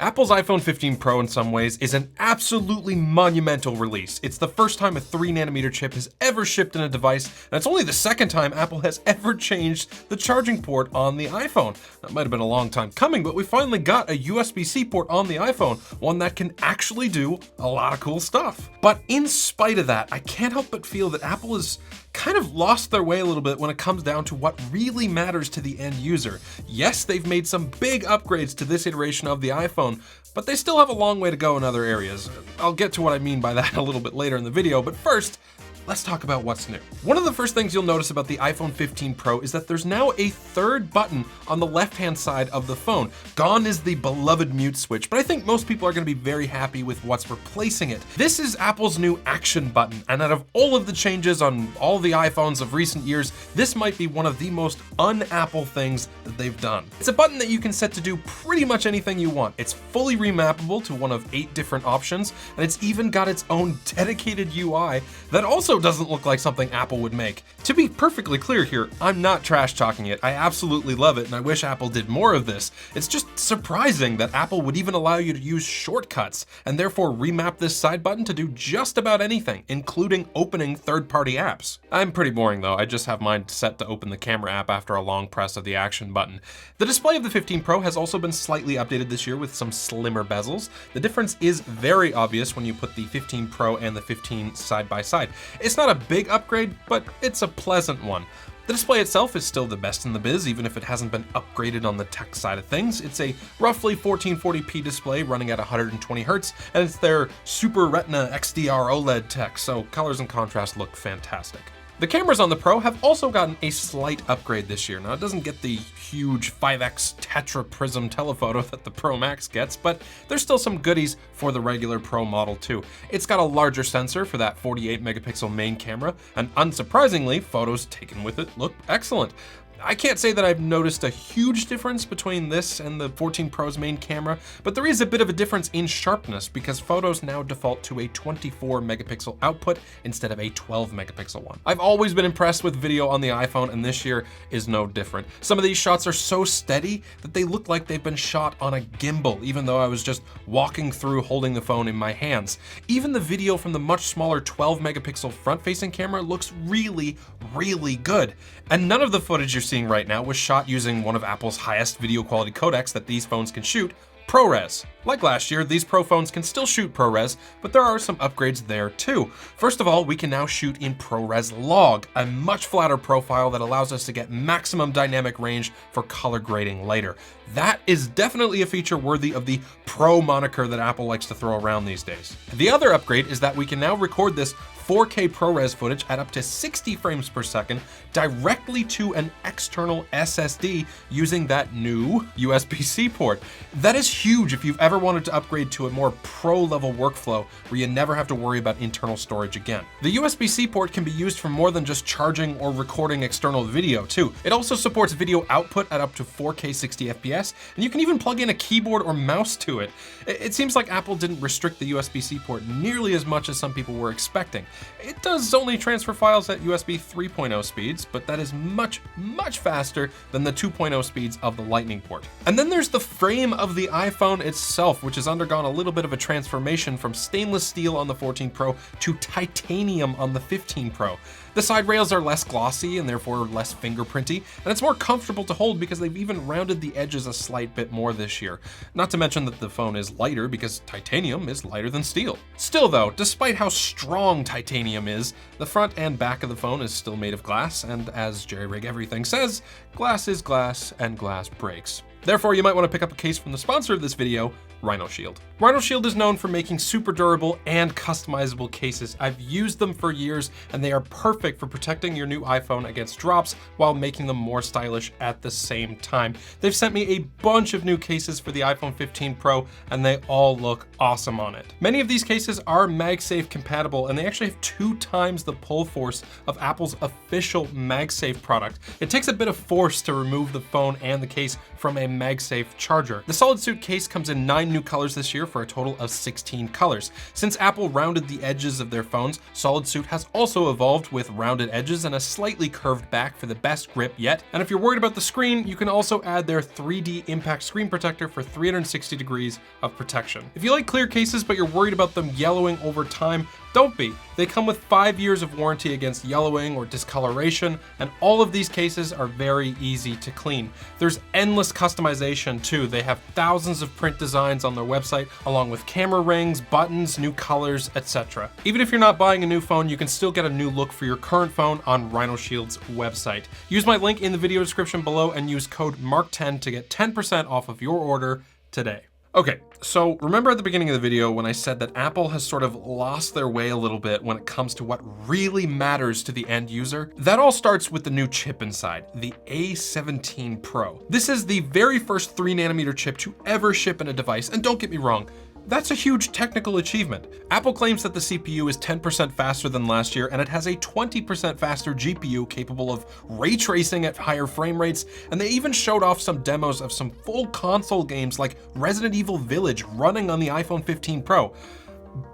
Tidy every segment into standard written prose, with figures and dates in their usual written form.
Apple's iPhone 15 Pro in some ways is an absolutely monumental release. It's the first time a 3nm chip has ever shipped in a device, and it's only the second time Apple has ever changed the charging port on the iPhone. That might have been a long time coming, but we finally got a USB-C port on the iPhone, one that can actually do a lot of cool stuff. But in spite of that, I can't help but feel that Apple has kind of lost their way a little bit when it comes down to what really matters to the end user. Yes, they've made some big upgrades to this iteration of the iPhone, but they still have a long way to go in other areas. I'll get to what I mean by that a little bit later in the video, but first, let's talk about what's new. One of the first things you'll notice about the iPhone 15 Pro is that there's now a third button on the left-hand side of the phone. Gone is the beloved mute switch, but I think most people are going to be very happy with what's replacing it. This is Apple's new action button, and out of all of the changes on all the iPhones of recent years, this might be one of the most un-Apple things that they've done. It's a button that you can set to do pretty much anything you want. It's fully remappable to one of 8 different options, and it's even got its own dedicated UI that also doesn't look like something Apple would make. To be perfectly clear here, I'm not trash talking it. I absolutely love it, and I wish Apple did more of this. It's just surprising that Apple would even allow you to use shortcuts and therefore remap this side button to do just about anything, including opening third-party apps. I'm pretty boring though. I just have mine set to open the camera app after a long press of the action button. The display of the 15 Pro has also been slightly updated this year with some slimmer bezels. The difference is very obvious when you put the 15 Pro and the 15 side by side. It's not a big upgrade, but it's a pleasant one. The display itself is still the best in the biz, even if it hasn't been upgraded on the tech side of things. It's a roughly 1440p display running at 120 Hz, and it's their Super Retina XDR OLED tech, so colors and contrast look fantastic. The cameras on the Pro have also gotten a slight upgrade this year. Now, it doesn't get the huge 5x tetra prism telephoto that the Pro Max gets, but there's still some goodies for the regular Pro model too. It's got a larger sensor for that 48 megapixel main camera, and unsurprisingly, photos taken with it look excellent. I can't say that I've noticed a huge difference between this and the 14 Pro's main camera, but there is a bit of a difference in sharpness because photos now default to a 24 megapixel output instead of a 12 megapixel one. I've always been impressed with video on the iPhone, and this year is no different. Some of these shots are so steady that they look like they've been shot on a gimbal, even though I was just walking through holding the phone in my hands. Even the video from the much smaller 12 megapixel front-facing camera looks really, really good. And none of the footage you're seeing right now was shot using one of Apple's highest video quality codecs that these phones can shoot, ProRes. Like last year, these Pro phones can still shoot ProRes, but there are some upgrades there too. First of all, we can now shoot in ProRes Log, a much flatter profile that allows us to get maximum dynamic range for color grading later. That is definitely a feature worthy of the Pro moniker that Apple likes to throw around these days. The other upgrade is that we can now record this 4K ProRes footage at up to 60 frames per second directly to an external SSD using that new USB-C port. That is huge if you've ever wanted to upgrade to a more pro-level workflow where you never have to worry about internal storage again. The USB-C port can be used for more than just charging or recording external video too. It also supports video output at up to 4K 60 FPS, and you can even plug in a keyboard or mouse to it. It seems like Apple didn't restrict the USB-C port nearly as much as some people were expecting. It does only transfer files at USB 3.0 speeds, but that is much, much faster than the 2.0 speeds of the Lightning port. And then there's the frame of the iPhone itself, which has undergone a little bit of a transformation from stainless steel on the 14 Pro to titanium on the 15 Pro. The side rails are less glossy and therefore less fingerprinty, and it's more comfortable to hold because they've even rounded the edges a slight bit more this year. Not to mention that the phone is lighter because titanium is lighter than steel. Still though, despite how strong titanium is, the front and back of the phone is still made of glass, and as Jerry Rig Everything says, glass is glass and glass breaks. Therefore, you might want to pick up a case from the sponsor of this video, Rhino Shield. Rhino Shield is known for making super durable and customizable cases. I've used them for years, and they are perfect for protecting your new iPhone against drops while making them more stylish at the same time. They've sent me a bunch of new cases for the iPhone 15 Pro, and they all look awesome on it. Many of these cases are MagSafe compatible, and they actually have 2 times the pull force of Apple's official MagSafe product. It takes a bit of force to remove the phone and the case from a MagSafe charger. The solid suit case comes in 9 new colors this year for a total of 16 colors. Since Apple rounded the edges of their phones, solid suit has also evolved with rounded edges and a slightly curved back for the best grip yet. And if you're worried about the screen, you can also add their 3D impact screen protector for 360 degrees of protection. If you like clear cases but you're worried about them yellowing over time, don't be. They come with 5 years of warranty against yellowing or discoloration, and all of these cases are very easy to clean. There's endless customization too. They have thousands of print designs on their website, along with camera rings, buttons, new colors, etc. Even if you're not buying a new phone, you can still get a new look for your current phone on Rhino Shield's website. Use my link in the video description below and use code MARK10 to get 10% off of your order today. Okay, so remember at the beginning of the video when I said that Apple has sort of lost their way a little bit when it comes to what really matters to the end user? That all starts with the new chip inside, the A17 Pro. This is the very first 3nm chip to ever ship in a device, and don't get me wrong, that's a huge technical achievement. Apple claims that the CPU is 10% faster than last year, and it has a 20% faster GPU capable of ray tracing at higher frame rates, and they even showed off some demos of some full console games like Resident Evil Village running on the iPhone 15 Pro.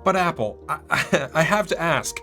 But Apple, I have to ask,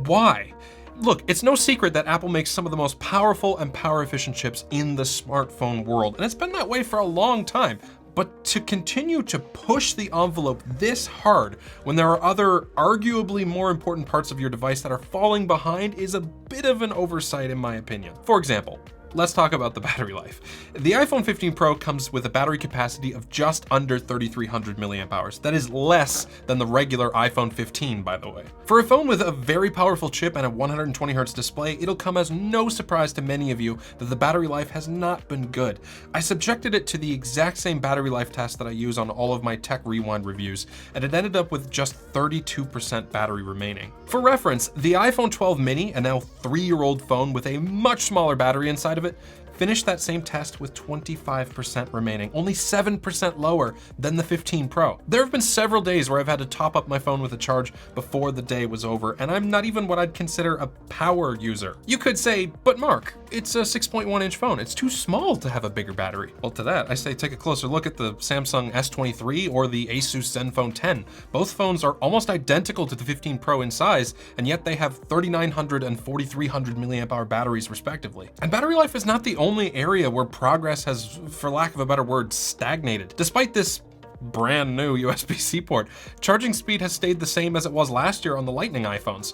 why? Look, it's no secret that Apple makes some of the most powerful and power-efficient chips in the smartphone world, and it's been that way for a long time. But to continue to push the envelope this hard when there are other arguably more important parts of your device that are falling behind is a bit of an oversight in my opinion. For example, let's talk about the battery life. The iPhone 15 Pro comes with a battery capacity of just under 3,300 milliamp hours. That is less than the regular iPhone 15, by the way. For a phone with a very powerful chip and a 120Hz display, it'll come as no surprise to many of you that the battery life has not been good. I subjected it to the exact same battery life test that I use on all of my Tech Rewind reviews, and it ended up with just 32% battery remaining. For reference, the iPhone 12 mini, a now 3-year-old phone with a much smaller battery inside of it, finished that same test with 25% remaining, only 7% lower than the 15 Pro. There have been several days where I've had to top up my phone with a charge before the day was over, and I'm not even what I'd consider a power user. You could say, but Mark, it's a 6.1-inch phone. It's too small to have a bigger battery. Well, to that, I say take a closer look at the Samsung S23 or the Asus Zenfone 10. Both phones are almost identical to the 15 Pro in size, and yet they have 3,900 and 4,300 milliamp hour batteries respectively. And battery life is not the only area where progress has, for lack of a better word, stagnated. Despite this brand new USB-C port, charging speed has stayed the same as it was last year on the Lightning iPhones.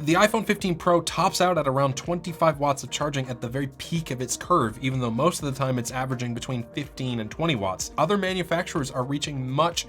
The iPhone 15 Pro tops out at around 25 watts of charging at the very peak of its curve, even though most of the time it's averaging between 15 and 20 watts. Other manufacturers are reaching much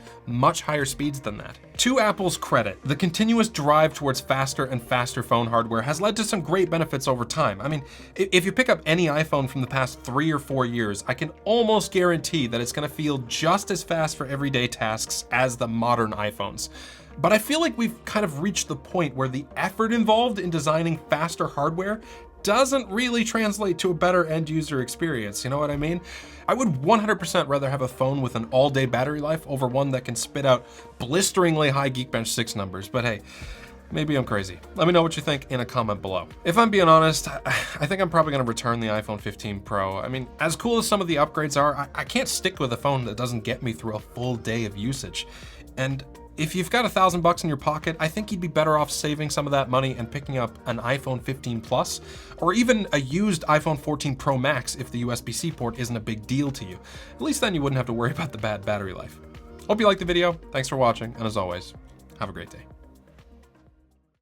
higher speeds than that. To Apple's credit, the continuous drive towards faster and faster phone hardware has led to some great benefits over time. I mean, if you pick up any iPhone from the past 3 or 4 years, I can almost guarantee that it's gonna feel just as fast for everyday tasks as the modern iPhones. But I feel like we've kind of reached the point where the effort involved in designing faster hardware doesn't really translate to a better end user experience, you know what I mean? I would 100% rather have a phone with an all-day battery life over one that can spit out blisteringly high Geekbench 6 numbers, but hey, maybe I'm crazy. Let me know what you think in a comment below. If I'm being honest, I think I'm probably gonna return the iPhone 15 Pro. I mean, as cool as some of the upgrades are, I can't stick with a phone that doesn't get me through a full day of usage. And if you've got $1,000 in your pocket, I think you'd be better off saving some of that money and picking up an iPhone 15 Plus, or even a used iPhone 14 Pro Max if the USB-C port isn't a big deal to you. At least then you wouldn't have to worry about the bad battery life. Hope you liked the video. Thanks for watching, and as always, have a great day.